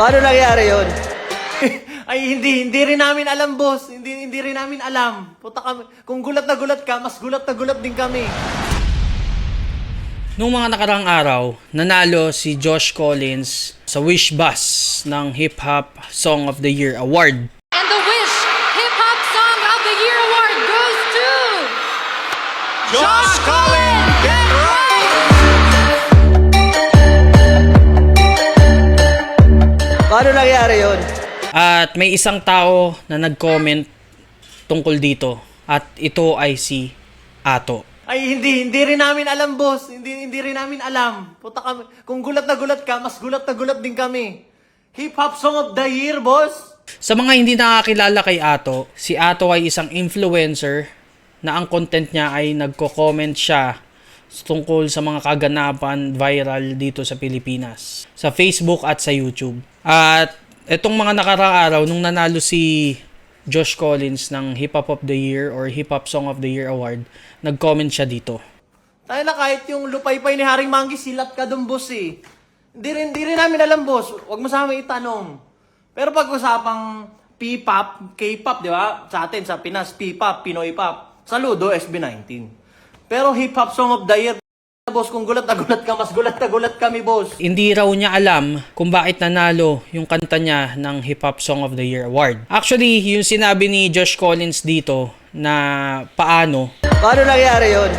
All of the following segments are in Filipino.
Paano nangyari yun? Ay, hindi rin namin alam, boss. Hindi rin namin alam. Puta kami. Kung gulat na gulat ka, mas gulat na gulat din kami. Noong mga nakarang araw, nanalo si Josh Collins sa Wish Bus ng Hip Hop Song of the Year Award. And the Wish Hip Hop Song of the Year Award goes to Josh Collins! Get right! Paano nangyari yun? At may isang tao na nag-comment tungkol dito at ito ay si Ato. Ay, hindi rin namin alam, boss. Hindi rin namin alam. Puta kami. Kung gulat na gulat ka, mas gulat na gulat din kami. Hip Hop Song of the Year, boss. Sa mga hindi nakakilala kay Ato, si Ato ay isang influencer na ang content niya ay nagko-comment siya tungkol sa mga kaganapan viral dito sa Pilipinas, sa Facebook at sa YouTube. At etong mga nakaraang araw, nung nanalo si Josh Collins ng Hip Hop of the Year or Hip Hop Song of the Year Award, nag-comment siya dito. Tayo na kahit yung lupay-pay ni Haring Manggi, silat ka dun, boss eh. Hindi rin namin alam, boss. Huwag mo sa amin itanong. Pero pag-usapang P-pop, K-pop, di ba? Sa atin, sa Pinas, P-pop, Pinoy pop. Saludo, SB19. Pero Hip Hop Song of the Year, boss, kung gulat na gulat ka, mas gulat na gulat kami, boss. Hindi raw niya alam kung bakit nanalo yung kanta niya ng Hip Hop Song of the Year Award. Actually, yung sinabi ni Josh Collins dito na paano Nangyari yun?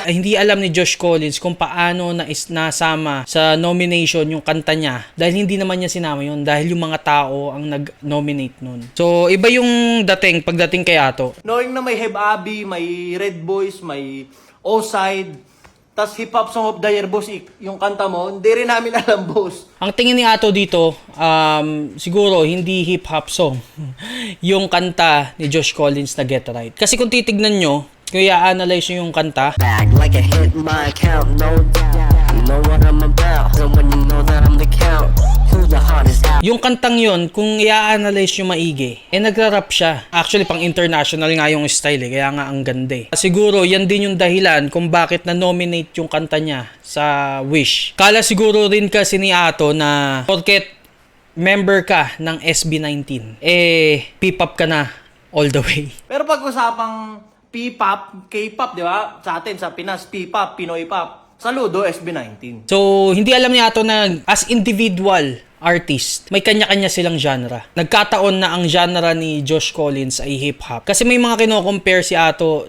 hindi alam ni Josh Collins kung paano nasama sa nomination yung kanta niya dahil hindi naman niya sinama yun dahil yung mga tao ang nag-nominate nun. So, iba yung pagdating kay Ato. Knowing na may Heb Abi, may Red Boys, may O-Side, tas Hip Hop Song of the Year, boss, yung kanta mo, hindi rin namin alam, boss. Ang tingin ni Ato dito, siguro hindi hip hop song yung kanta ni Josh Collins na Get Right. Kasi kung titignan nyo, kung i-analyze nyo yung kanta, Back like a hit my account, no doubt. You know what I'm about, and when you know that I'm the count, who's the hottest out? yung kantang yon kung i-analyze nyo maigi, nagra-rap siya. Actually, pang international nga yung style kaya nga ang ganda eh. Siguro, yan din yung dahilan kung bakit na-nominate yung kanta niya sa Wish. Kala siguro rin kasi ni Ato na porket member ka ng SB19, P-pop ka na all the way. Pero pag-usapang P-pop, K-pop, di ba? Sa atin, sa Pinas, P-pop, Pinoy pop. Saludo, SB19. So, hindi alam ni Ato na as individual artist, may kanya-kanya silang genre. Nagkataon na ang genre ni Josh Collins ay hip-hop. Kasi may mga kino-compare si Ato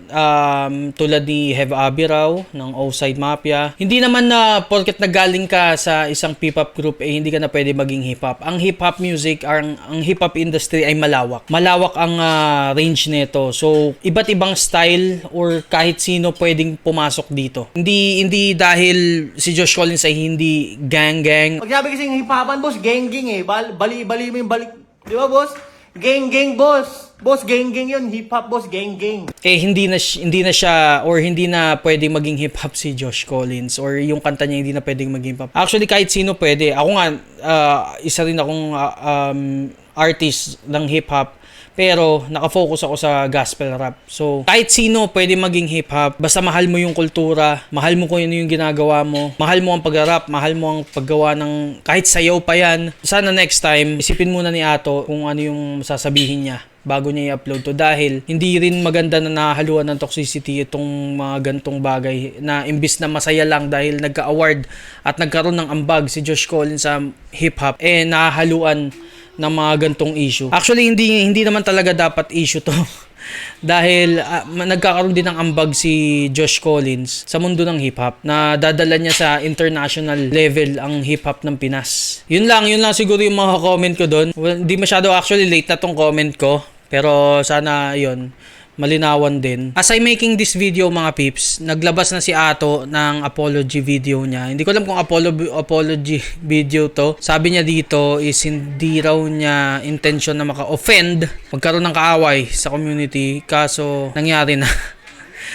tulad ni Heb Abi raw ng O-Side Mafia. Hindi naman na porket nagaling ka sa isang P-pop group hindi ka na pwede maging hip-hop. Ang hip-hop music, ang hip-hop industry ay malawak. Malawak ang range nito. So, iba't ibang style or kahit sino pwedeng pumasok dito. Hindi dahil si Josh Collins ay hindi gang-gang. Pag sabi kasing hip-hopan, boss, gang-gang eh. Bali mo yung balik. Di ba, boss? Gang-gang, boss. Boss, gang-gang yun. Hip-hop, boss, gang-gang. Hindi na siya or hindi na pwedeng maging hip-hop si Josh Collins or yung kanta niya hindi na pwedeng maging hip-hop. Actually, kahit sino pwede. Ako nga, isa rin akong artist ng hip-hop. Pero nakafocus ako sa gospel rap. So, kahit sino pwede maging hip-hop. Basta mahal mo yung kultura, mahal mo kung ano yung ginagawa mo, mahal mo ang pag-rap, mahal mo ang paggawa ng kahit sayaw pa yan. Sana next time, isipin muna ni Ato kung ano yung sasabihin niya bago niya i-upload to. Dahil hindi rin maganda na nahaluan ng toxicity itong mga gantong bagay na imbis na masaya lang dahil nagka-award at nagkaroon ng ambag si Josh Collins sa hip-hop, nahaluan ng mga gantong issue. Actually, hindi naman talaga dapat issue to. Dahil nagkakaroon din ng ambag si Josh Collins sa mundo ng hip-hop na dadala niya sa international level ang hip-hop ng Pinas. Yun lang siguro yung mga comment ko doon. Well, hindi masyado, actually late na tong comment ko. Pero sana yun, malinawan din. As I'm making this video mga peeps, naglabas na si Ato ng apology video niya. Hindi ko alam kung apology video to. Sabi niya dito is hindi raw niya intention na maka-offend, magkaroon ng kaaway sa community, kaso nangyari na.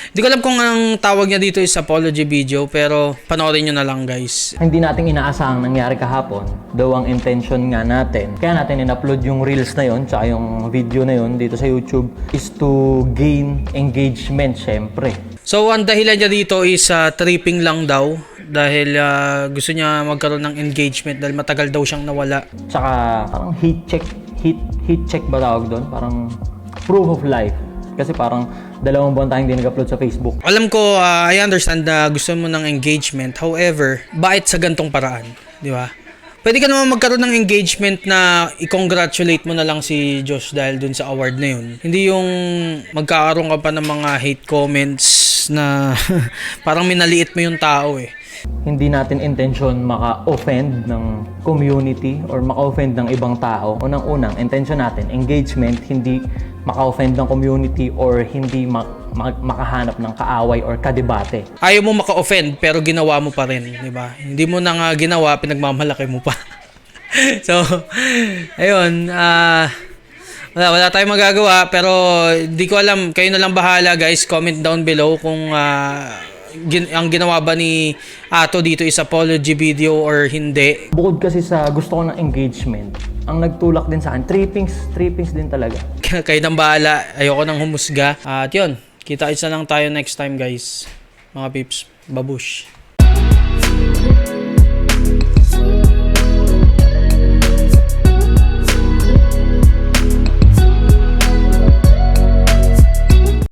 Hindi ko alam kung ang tawag niya dito is apology video, pero panoorin nyo na lang guys. Hindi natin inaasahang nangyari kahapon, though ang intention nga natin, kaya natin in-upload yung reels na yon, tsaka yung video na yon dito sa YouTube, is to gain engagement syempre. So ang dahilan niya dito is tripping lang daw dahil gusto niya magkaroon ng engagement dahil matagal daw siyang nawala. Tsaka parang heat check ba tawag doon? Parang proof of life. Kasi parang 2 buwan tayong hindi nag-upload sa Facebook. Alam ko, I understand na gusto mo ng engagement. However, bakit sa gantong paraan? Di ba? Pwede ka naman magkaroon ng engagement na i-congratulate mo na lang si Josh dahil dun sa award na yun. Hindi yung magkakaroon ka pa ng mga hate comments na parang minaliit mo yung tao eh. Hindi natin intention maka-offend ng community or maka-offend ng ibang tao. Unang-unang, intention natin, engagement, hindi maka-offend ng community or hindi makahanap ng kaaway or kadebate. Ayaw mo maka-offend pero ginawa mo pa rin, di ba? Hindi mo na nga ginawa, pinagmamalaki mo pa. So, ayun, wala tayong magagawa pero di ko alam, kayo na lang bahala guys, comment down below kung ang ginawa ba ni Ato dito is apology video or hindi. Bukod kasi sa gusto ko ng engagement, ang nagtulak din sa akin, trippings din talaga. Kayo nang bahala, ayoko nang humusga. At yun, kita-kita lang tayo next time guys. Mga peeps, babush.